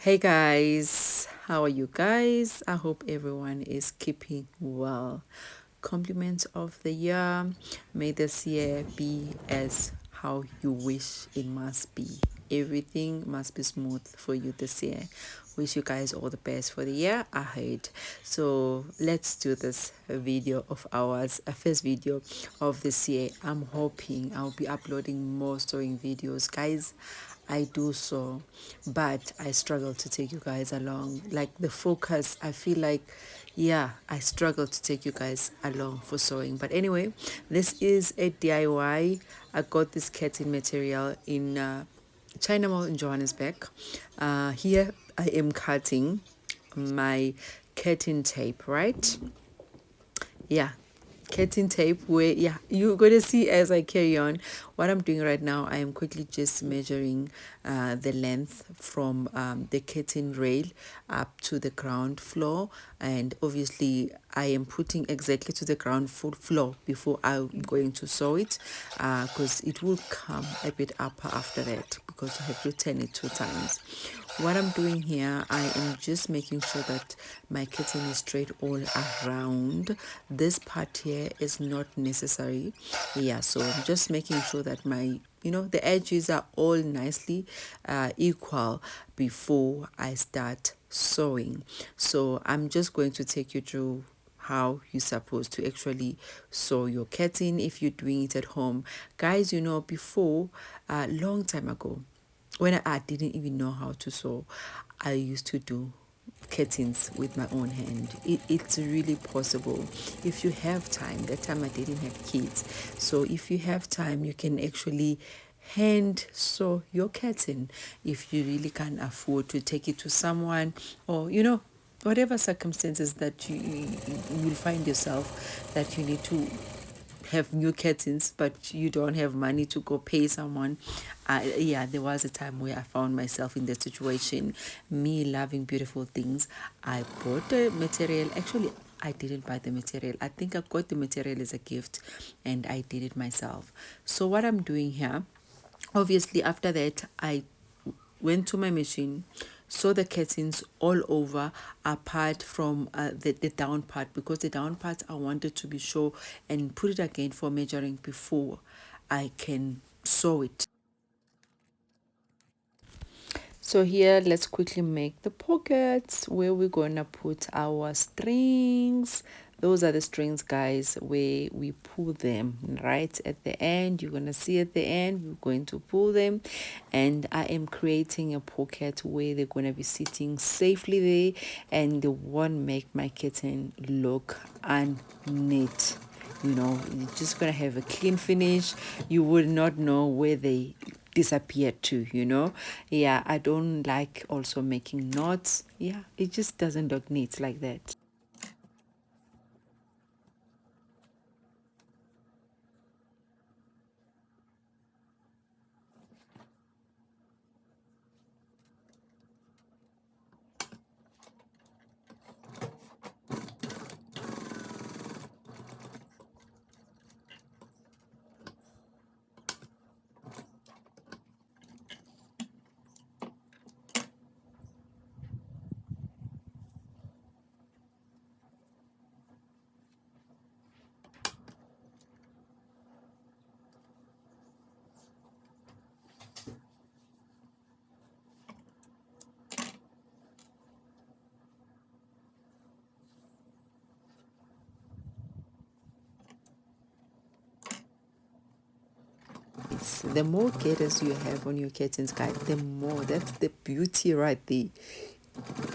Hey guys, how are you guys? I hope everyone is keeping well. Compliment of the year. May this year be as how you wish it must be. Everything must be smooth for you this year. Wish you guys all the best for the year ahead. So let's do this video of ours, a first video of this year. I'm hoping I'll be uploading more sewing videos, guys. I do so, but I struggle to take you guys along. Like the focus, I feel like, yeah, I struggle to take you guys along for sewing. But anyway, this is a DIY. I got this curtain material in China Mall in Johannesburg. Here I am cutting my curtain tape, right? Yeah, curtain tape where, yeah, you're gonna see as I carry on. What I'm doing right now, I am quickly just measuring the length from the curtain rail up to the ground floor, and obviously I am putting exactly to the ground floor before I'm going to sew it, because it will come a bit upper after that, because I have to turn it 2 times. What I'm doing here, I am just making sure that my curtain is straight all around. This part here is not necessary. Yeah, so I'm just making sure that my, the edges are all nicely equal before I start sewing. So I'm just going to take you through how you're supposed to actually sew your curtain if you're doing it at home. Guys, before, a long time ago, when I didn't even know how to sew, I used to do curtains with my own hand. It's really possible if you have time. That time I didn't have kids, so if you have time, you can actually hand sew your curtain if you really can't afford to take it to someone, or whatever circumstances that you will find yourself that you need to have new curtains, but you don't have money to go pay someone. Yeah, there was a time where I found myself in that situation. Me loving beautiful things, I bought the material. Actually, I didn't buy the material. I think I got the material as a gift, and I did it myself. So what I'm doing here, obviously after that, I went to my machine, sew the curtains all over apart from the down part, because the down part I wanted to be sure and put it again for measuring before I can sew it. So here, let's quickly make the pockets where we're gonna put our strings. Those are the strings, guys, where we pull them right at the end. You're gonna see at the end, we're going to pull them, and I am creating a pocket where they're gonna be sitting safely there, and they won't make my kitten look unneat. You're just gonna have a clean finish. You would not know where they disappeared to. Yeah, I don't like also making knots. Yeah, it just doesn't look neat like that. The more getters you have on your curtains, guys, the more. That's the beauty right there.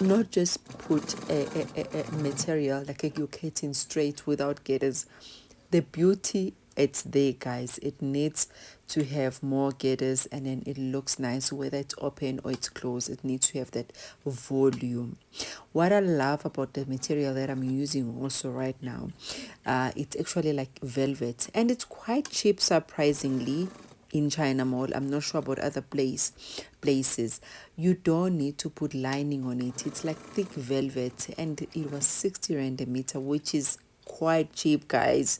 Not just put a material like your curtain straight without getters. The beauty, it's there, guys. It needs to have more getters, and then it looks nice whether it's open or it's closed. It needs to have that volume. What I love about the material that I'm using also right now, it's actually like velvet, and it's quite cheap, surprisingly, in China Mall. I'm not sure about other places. You don't need to put lining on it. It's like thick velvet, and it was 60 rand a meter, which is quite cheap, guys.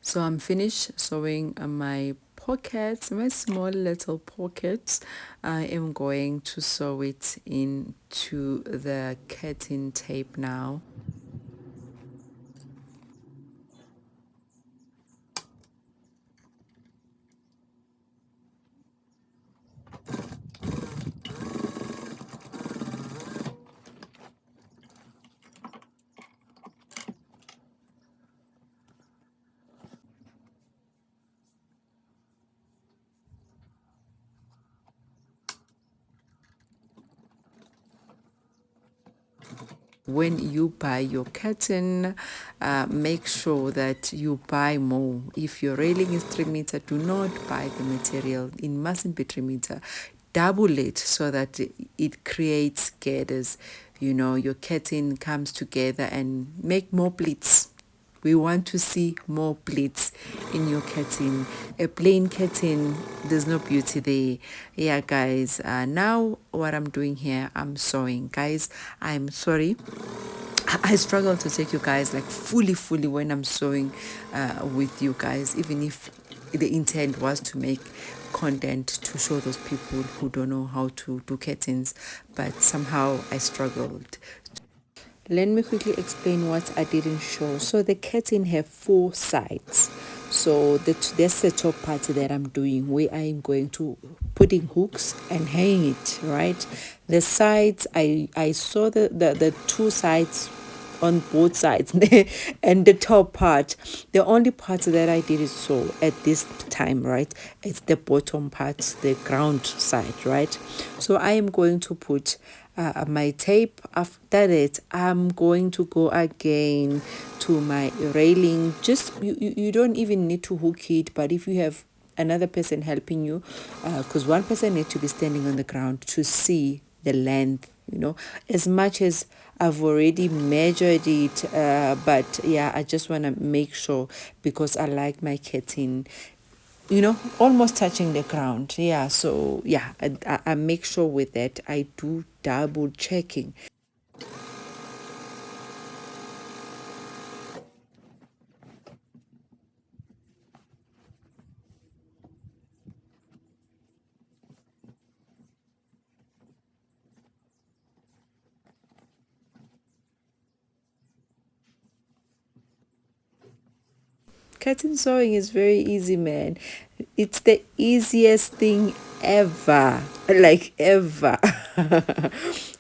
So I'm finished sewing my pockets, my small little pockets, I am going to sew it into the curtain tape now. When you buy your curtain, make sure that you buy more. If your railing is 3 meter, do not buy the material. It mustn't be 3 meter. Double it so that it creates girders. You know, your curtain comes together and make more pleats. We want to see more pleats in your curtain. A plain curtain, there's no beauty there. Yeah, guys. Now what I'm doing here, I'm sewing. Guys, I'm sorry. I struggle to take you guys like fully when I'm sewing with you guys, even if the intent was to make content to show those people who don't know how to do curtains, but somehow I struggled. Let me quickly explain what I didn't show. So the curtain have four sides. So that's the top part that I'm doing, where I'm going to putting hooks and hang it, right? The sides, I saw the two sides on both sides and the top part. The only part that I did it so at this time, right, it's the bottom part, the ground side, right? So I am going to put my tape. After that, I'm going to go again to my railing. Just you don't even need to hook it, but if you have another person helping you, because one person needs to be standing on the ground to see the length, as much as I've already measured it, but yeah, I just want to make sure, because I like my curtain almost touching the ground. Yeah, so yeah, I make sure with that. I do double checking. Curtain sewing is very easy, man. It's the easiest thing ever, like ever.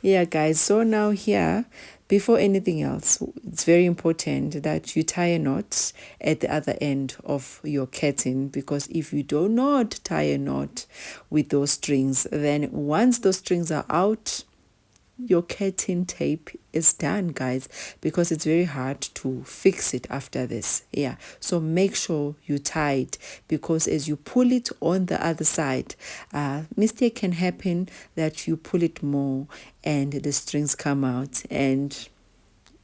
Yeah, guys. So now here, before anything else, it's very important that you tie a knot at the other end of your curtain, because if you do not tie a knot with those strings, then once those strings are out, your curtain tape is done, guys, because it's very hard to fix it after this. Yeah, so make sure you tie it, because as you pull it on the other side, mistake can happen that you pull it more and the strings come out, and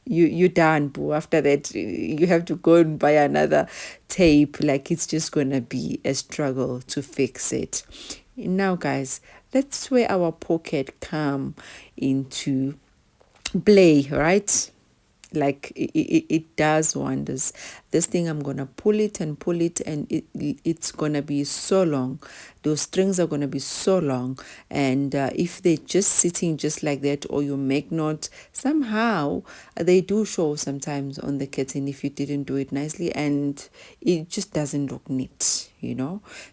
you're done, boo. After that, you have to go and buy another tape. Like, it's just gonna be a struggle to fix it. Now, guys, that's where our pocket come into play, right? Like, it does wonders. This thing, I'm gonna pull it and pull it, and it's gonna be so long. Those strings are gonna be so long, and if they're just sitting just like that, or you make knots, somehow they do show sometimes on the curtain if you didn't do it nicely, and it just doesn't look neat.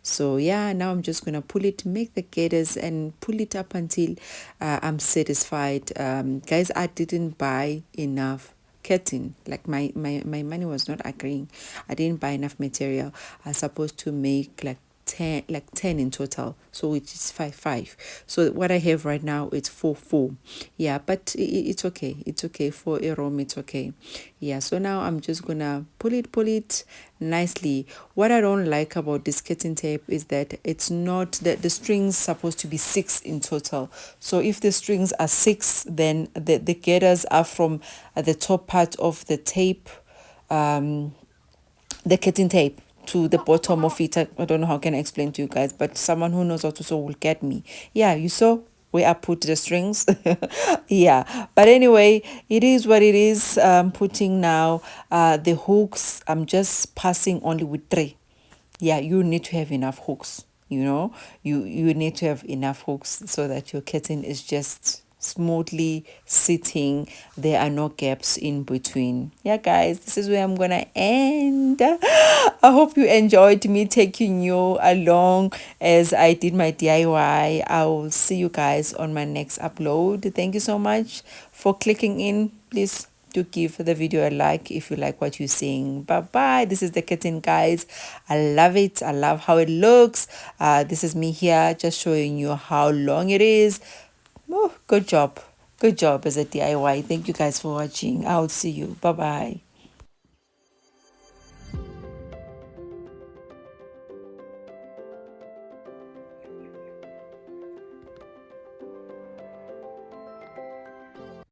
So yeah, now I'm just gonna pull it, make the gaiters, and pull it up until I'm satisfied. Guys, I didn't buy enough curtain. Like, my money was not agreeing. I didn't buy enough material. I was supposed to make like 10 in total, so which is 5. So what I have right now is 4. Yeah, but it's okay for a room. It's okay. Yeah, so now I'm just gonna pull it nicely. What I don't like about this curtain tape is that it's not that the strings supposed to be 6 in total. So if the strings are 6, then the gathers are from the top part of the tape, the curtain tape, to the bottom of it. I don't know how can I explain to you guys, but someone who knows how to sew will get me. Yeah, you saw where I put the strings. Yeah, but anyway, it is what it is. I'm putting now the hooks. I'm just passing only with 3. yeah, you need to have enough hooks. You need to have enough hooks so that your curtain is just smoothly sitting. There are no gaps in between. Yeah, guys, this is where I'm gonna end. I hope you enjoyed me taking you along as I did my DIY. I will see you guys on my next upload. Thank you so much for clicking in. Please to give the video a like if you like what you're seeing. Bye bye. This is the kitten, guys. I love it. I love how it looks. This is me here just showing you how long it is. Oh, good job. Good job as a DIY. Thank you guys for watching. I'll see you. Bye bye.